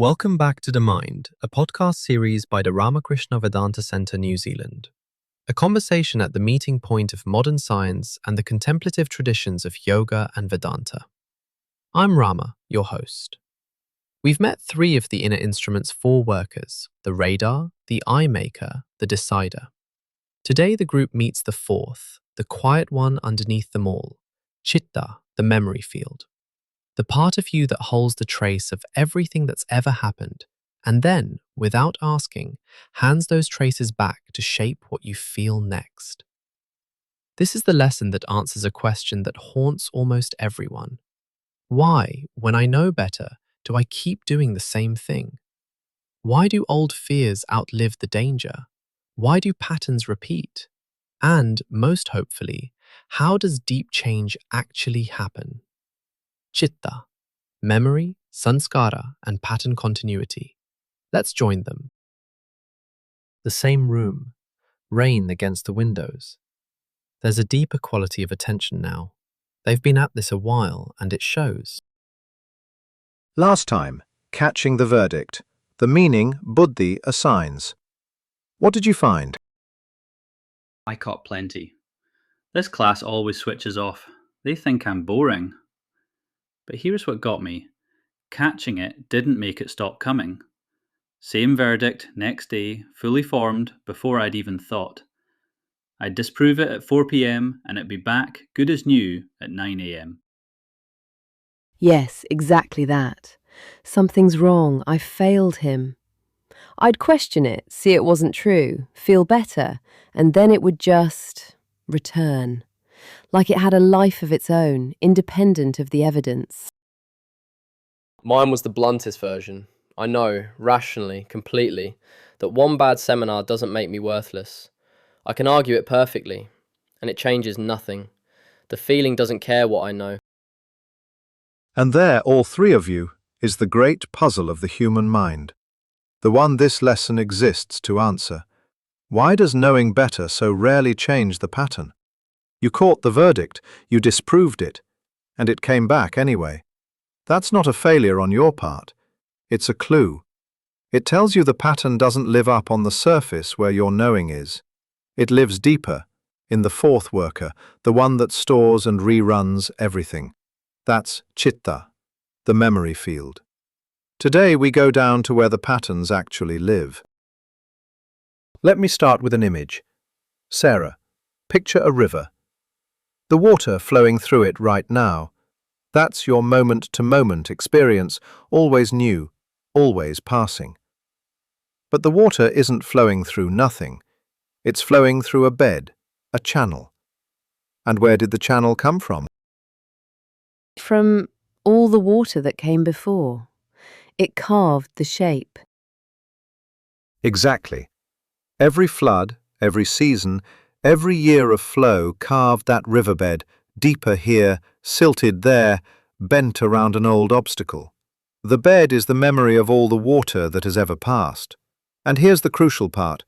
Welcome back to The Mind, a podcast series by the Ramakrishna Vedanta Centre, New Zealand. A conversation at the meeting point of modern science and the contemplative traditions of yoga and Vedanta. I'm Rama, your host. We've met three of the inner instrument's four workers, the radar, the eye maker, the decider. Today the group meets the fourth, the quiet one underneath them all, Chitta, the memory field. The part of you that holds the trace of everything that's ever happened, and then, without asking, hands those traces back to shape what you feel next. This is the lesson that answers a question that haunts almost everyone. Why, when I know better, do I keep doing the same thing? Why do old fears outlive the danger? Why do patterns repeat? And, most hopefully, how does deep change actually happen? Chitta, memory, saṁskāra, and pattern continuity. Let's join them. The same room, rain against the windows. There's a deeper quality of attention now. They've been at this a while, and it shows. Last time, catching the verdict, the meaning Buddhi assigns. What did you find? I caught plenty. This class always switches off. They think I'm boring. But here's what got me. Catching it didn't make it stop coming. Same verdict, next day, fully formed, before I'd even thought. I'd disprove it at 4 p.m. and it'd be back, good as new, at 9 a.m. Yes, exactly that. Something's wrong. I failed him. I'd question it, see it wasn't true, feel better, and then it would just return. Like it had a life of its own, independent of the evidence. Mine was the bluntest version. I know, rationally, completely, that one bad seminar doesn't make me worthless. I can argue it perfectly, and it changes nothing. The feeling doesn't care what I know. And there, all three of you, is the great puzzle of the human mind. The one this lesson exists to answer. Why does knowing better so rarely change the pattern? You caught the verdict, you disproved it, and it came back anyway. That's not a failure on your part. It's a clue. It tells you the pattern doesn't live up on the surface where your knowing is. It lives deeper, in the fourth worker, the one that stores and reruns everything. That's Chitta, the memory field. Today we go down to where the patterns actually live. Let me start with an image. Sarah, picture a river. The water flowing through it right now. That's your moment-to-moment experience, always new, always passing. But the water isn't flowing through nothing. It's flowing through a bed, a channel. And where did the channel come from? From all the water that came before. It carved the shape. Exactly. Every flood, every season, every year of flow carved that riverbed, deeper here, silted there, bent around an old obstacle. The bed is the memory of all the water that has ever passed. And here's the crucial part.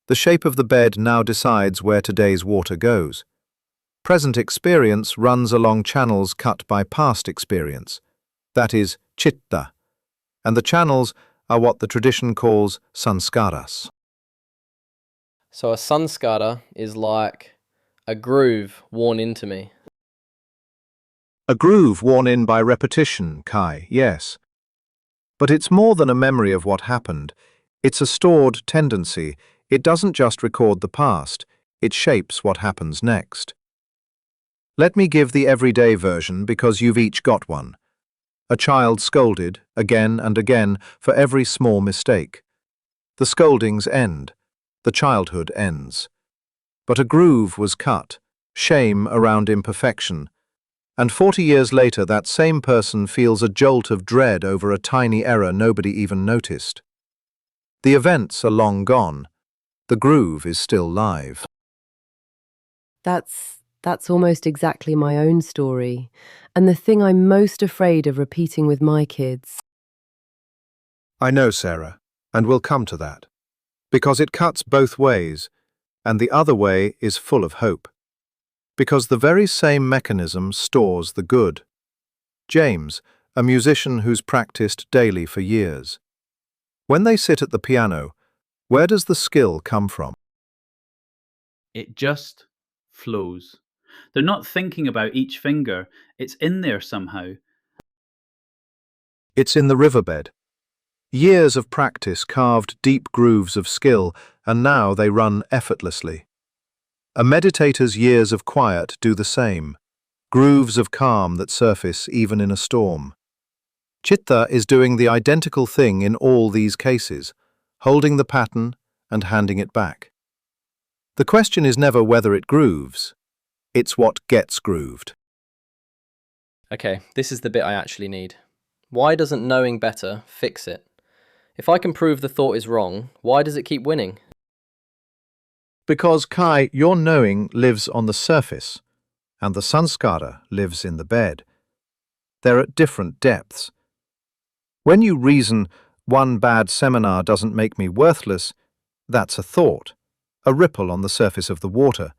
The shape of the bed now decides where today's water goes. Present experience runs along channels cut by past experience. That is Chitta. And the channels are what the tradition calls saṁskāras. So a saṁskāra is like a groove worn into me. A groove worn in by repetition, Kai, yes. But it's more than a memory of what happened. It's a stored tendency. It doesn't just record the past, it shapes what happens next. Let me give the everyday version because you've each got one. A child scolded, again and again, for every small mistake. The scoldings end. The childhood ends. But a groove was cut, shame around imperfection, and 40 years later that same person feels a jolt of dread over a tiny error nobody even noticed. The events are long gone. The groove is still live. That's almost exactly my own story, and the thing I'm most afraid of repeating with my kids. I know, Sarah, and we'll come to that. Because it cuts both ways, and the other way is full of hope. Because the very same mechanism stores the good. James, a musician who's practiced daily for years, When they sit at the piano, where does the skill come from? It just flows. They're not thinking about each finger, it's in there somehow. It's in the riverbed. Years of practice carved deep grooves of skill, and now they run effortlessly. A meditator's years of quiet do the same, grooves of calm that surface even in a storm. Chitta is doing the identical thing in all these cases, holding the pattern and handing it back. The question is never whether it grooves, it's what gets grooved. Okay, this is the bit I actually need. Why doesn't knowing better fix it? If I can prove the thought is wrong, why does it keep winning? Because, Kai, your knowing lives on the surface, and the saṁskāra lives in the bed. They're at different depths. When you reason, one bad seminar doesn't make me worthless, that's a thought, a ripple on the surface of the water.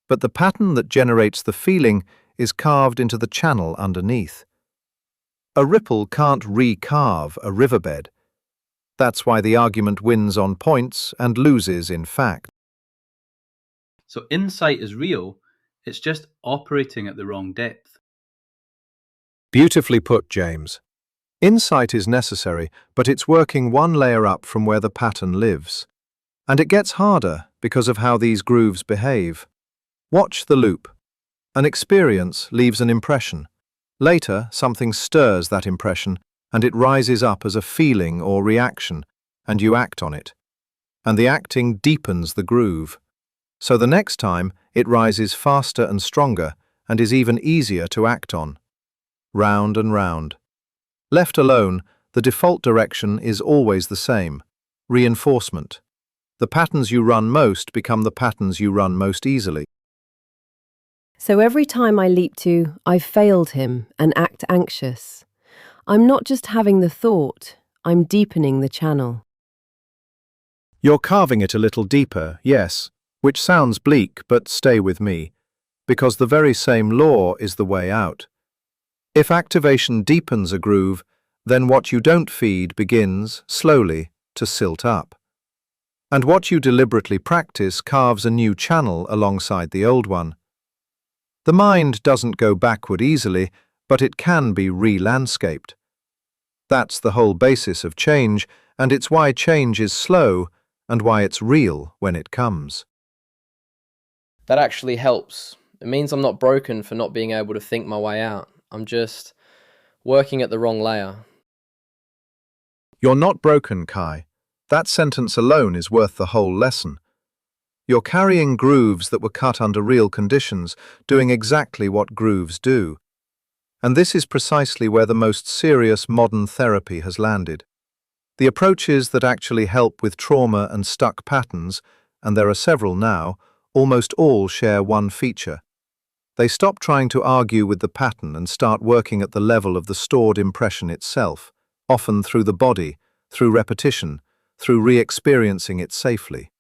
But the pattern that generates the feeling is carved into the channel underneath. A ripple can't recarve a riverbed. That's why the argument wins on points and loses in fact. So insight is real, it's just operating at the wrong depth. Beautifully put, James. Insight is necessary, but it's working one layer up from where the pattern lives. And it gets harder because of how these grooves behave. Watch the loop. An experience leaves an impression. Later, something stirs that impression, and it rises up as a feeling or reaction, and you act on it. And the acting deepens the groove. So the next time, it rises faster and stronger, and is even easier to act on. Round and round. Left alone, the default direction is always the same. Reinforcement. The patterns you run most become the patterns you run most easily. So every time I leap to, "I've failed him," and act anxious, I'm not just having the thought, I'm deepening the channel. You're carving it a little deeper, yes, which sounds bleak, but stay with me, because the very same law is the way out. If activation deepens a groove, then what you don't feed begins, slowly, to silt up. And what you deliberately practice carves a new channel alongside the old one. The mind doesn't go backward easily, but it can be re-landscaped. That's the whole basis of change, and it's why change is slow, and why it's real when it comes. That actually helps. It means I'm not broken for not being able to think my way out. I'm just working at the wrong layer. You're not broken, Kai. That sentence alone is worth the whole lesson. You're carrying grooves that were cut under real conditions, doing exactly what grooves do. And this is precisely where the most serious modern therapy has landed. The approaches that actually help with trauma and stuck patterns, and there are several now, almost all share one feature. They stop trying to argue with the pattern and start working at the level of the stored impression itself, often through the body, through repetition, through re-experiencing it safely.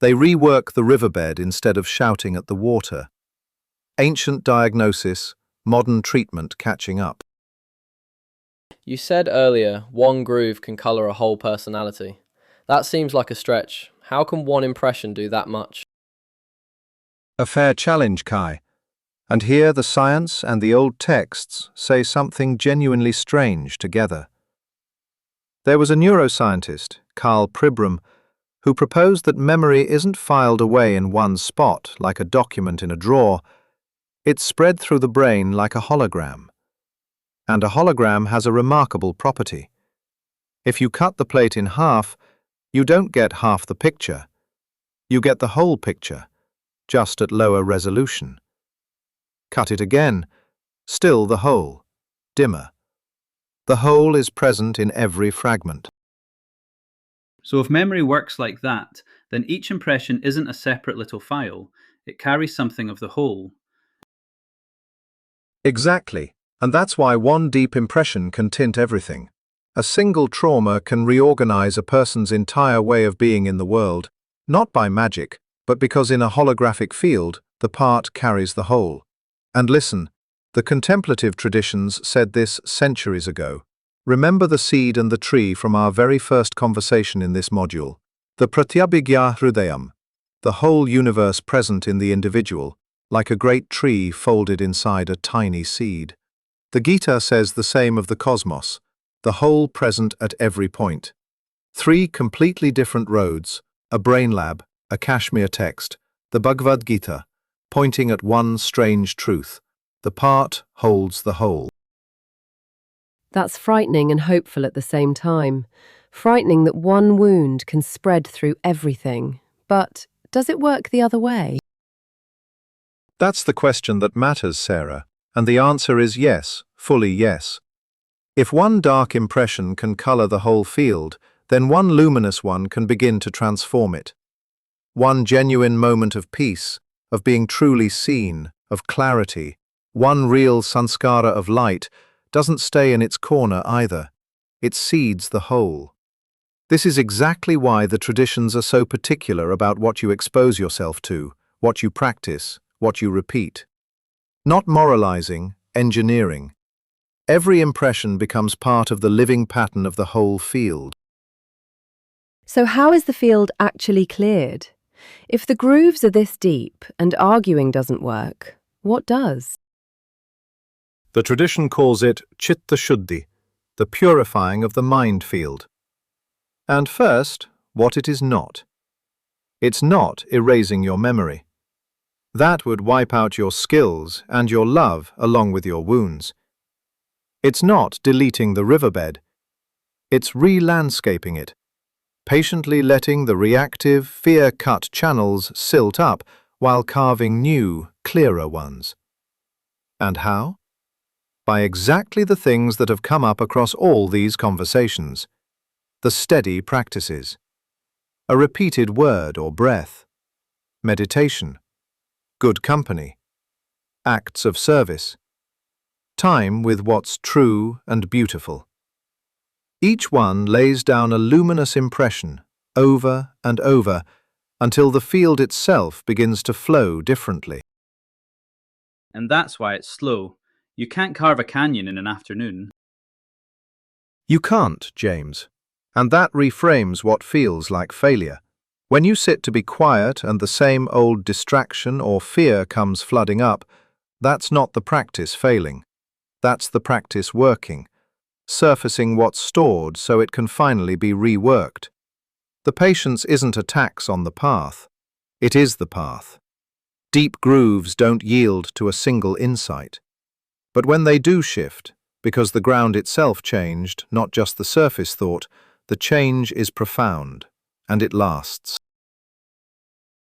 They rework the riverbed instead of shouting at the water. Ancient diagnosis, modern treatment catching up. You said earlier, one groove can colour a whole personality. That seems like a stretch. How can one impression do that much? A fair challenge, Kai. And here the science and the old texts say something genuinely strange together. There was a neuroscientist, Carl Pribram, who proposed that memory isn't filed away in one spot like a document in a drawer. It's spread through the brain like a hologram. And a hologram has a remarkable property. If you cut the plate in half, you don't get half the picture. You get the whole picture, just at lower resolution. Cut it again, still the whole, dimmer. The whole is present in every fragment. So if memory works like that, then each impression isn't a separate little file, it carries something of the whole. Exactly, and that's why one deep impression can tint everything. A single trauma can reorganize a person's entire way of being in the world, not by magic, but because in a holographic field, the part carries the whole. And listen, the contemplative traditions said this centuries ago. Remember the seed and the tree from our very first conversation in this module. The pratyabhigya hrudayam, the whole universe present in the individual, like a great tree folded inside a tiny seed. The Gita says the same of the cosmos, the whole present at every point. 3 completely different roads, a brain lab, a Kashmir text, the Bhagavad Gita, pointing at one strange truth. The part holds the whole. That's frightening and hopeful at the same time. Frightening that one wound can spread through everything. But does it work the other way? That's the question that matters, Sarah, and the answer is yes, fully yes. If one dark impression can color the whole field, then one luminous one can begin to transform it. One genuine moment of peace, of being truly seen, of clarity, one real saṁskāra of light, doesn't stay in its corner either. It seeds the whole. This is exactly why the traditions are so particular about what you expose yourself to, what you practice, what you repeat. Not moralizing, engineering. Every impression becomes part of the living pattern of the whole field. So how is the field actually cleared? If the grooves are this deep and arguing doesn't work, what does? The tradition calls it Chitta Shuddhi, the purifying of the mind field. And first, what it is not. It's not erasing your memory. That would wipe out your skills and your love along with your wounds. It's not deleting the riverbed. It's re-landscaping it, patiently letting the reactive, fear-cut channels silt up while carving new, clearer ones. And how? By exactly the things that have come up across all these conversations. The steady practices. A repeated word or breath. Meditation. Good company. Acts of service. Time with what's true and beautiful. Each one lays down a luminous impression, over and over, until the field itself begins to flow differently. And that's why it's slow. You can't carve a canyon in an afternoon. You can't, James. And that reframes what feels like failure. When you sit to be quiet and the same old distraction or fear comes flooding up, that's not the practice failing. That's the practice working, surfacing what's stored so it can finally be reworked. The patience isn't a tax on the path. It is the path. Deep grooves don't yield to a single insight. But when they do shift, because the ground itself changed, not just the surface thought, the change is profound, and it lasts.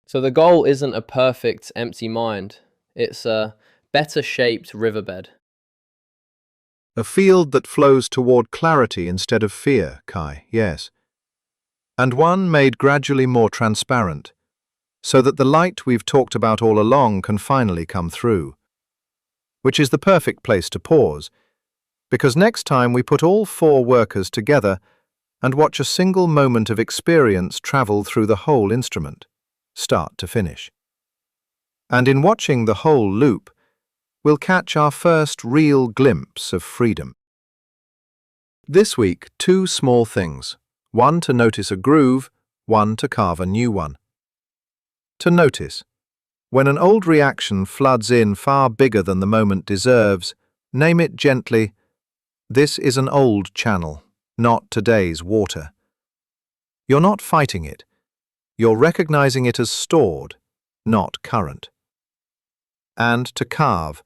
So the goal isn't a perfect, empty mind. It's a better shaped riverbed. A field that flows toward clarity instead of fear, Kai, yes. And one made gradually more transparent, so that the light we've talked about all along can finally come through. Which is the perfect place to pause, because next time we put all 4 workers together and watch a single moment of experience travel through the whole instrument, start to finish. And in watching the whole loop, we'll catch our first real glimpse of freedom. This week, 2 small things. One to notice a groove, one to carve a new one. To notice. When an old reaction floods in far bigger than the moment deserves, name it gently. This is an old channel, not today's water. You're not fighting it. You're recognizing it as stored, not current. And to carve.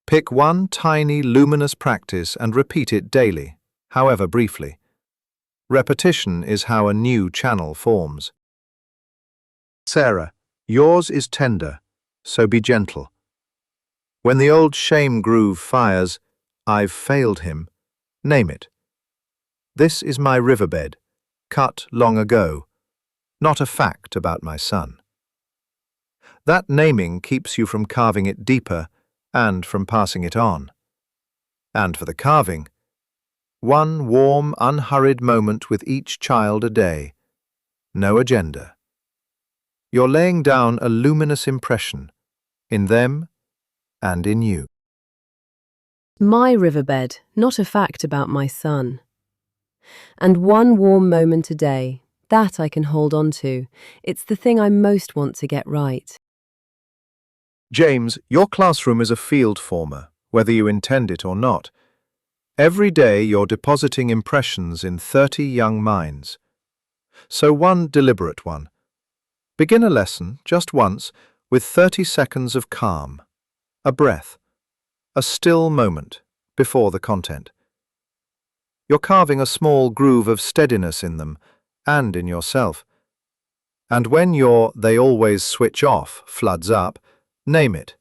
Pick one tiny luminous practice and repeat it daily, however briefly. Repetition is how a new channel forms. Sarah, yours is tender, so be gentle. When the old shame groove fires, I've failed him, name it. This is my riverbed, cut long ago, not a fact about my son. That naming keeps you from carving it deeper and from passing it on. And for the carving, one warm, unhurried moment with each child a day. No agenda. You're laying down a luminous impression in them and in you. My riverbed, not a fact about my son. And one warm moment a day, that I can hold on to. It's the thing I most want to get right. James, your classroom is a field former, whether you intend it or not. Every day you're depositing impressions in 30 young minds. So one deliberate one. Begin a lesson, just once, with 30 seconds of calm, a breath, a still moment before the content. You're carving a small groove of steadiness in them and in yourself. And when your "they always switch off" floods up, name it.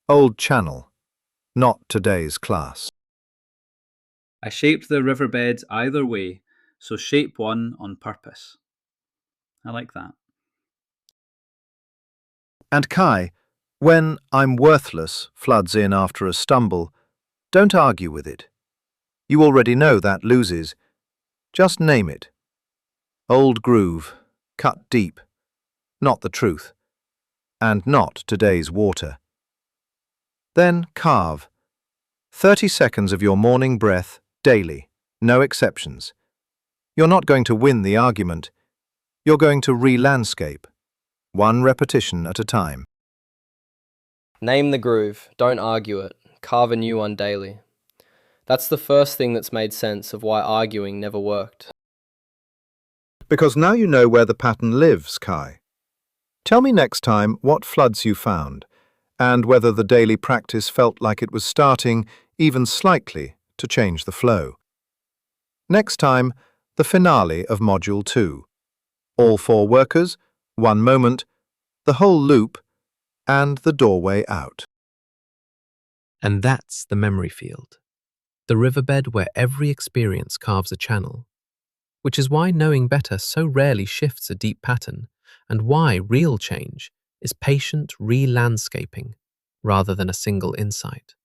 Old channel, not today's class. I shaped the riverbed either way, so shape one on purpose. I like that. And Kai, when "I'm worthless" floods in after a stumble, don't argue with it. You already know that loses. Just name it. Old groove, cut deep, not the truth, and not today's water. Then carve. 30 seconds of your morning breath daily, no exceptions. You're not going to win the argument. You're going to re-landscape, one repetition at a time. Name the groove, don't argue it, carve a new one daily. That's the first thing that's made sense of why arguing never worked. Because now you know where the pattern lives, Kai. Tell me next time what floods you found, and whether the daily practice felt like it was starting, even slightly, to change the flow. Next time, the finale of Module 2. All 4 workers, 1 moment, the whole loop, and the doorway out. And that's the memory field, the riverbed where every experience carves a channel, which is why knowing better so rarely shifts a deep pattern, and why real change is patient re-landscaping rather than a single insight.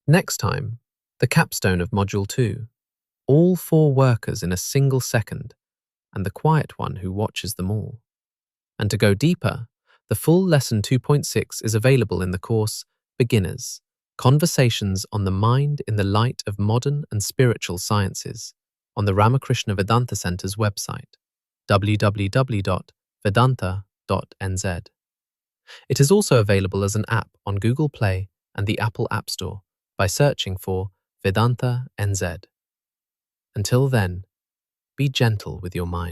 Next time, the capstone of Module 2, all 4 workers in a single second, and the quiet one who watches them all. And to go deeper, the full Lesson 2.6 is available in the course Beginners, Conversations on the Mind in the Light of Modern and Spiritual Sciences on the Ramakrishna Vedanta Center's website, www.vedanta.nz. It is also available as an app on Google Play and the Apple App Store by searching for Vedanta NZ. Until then, be gentle with your mind.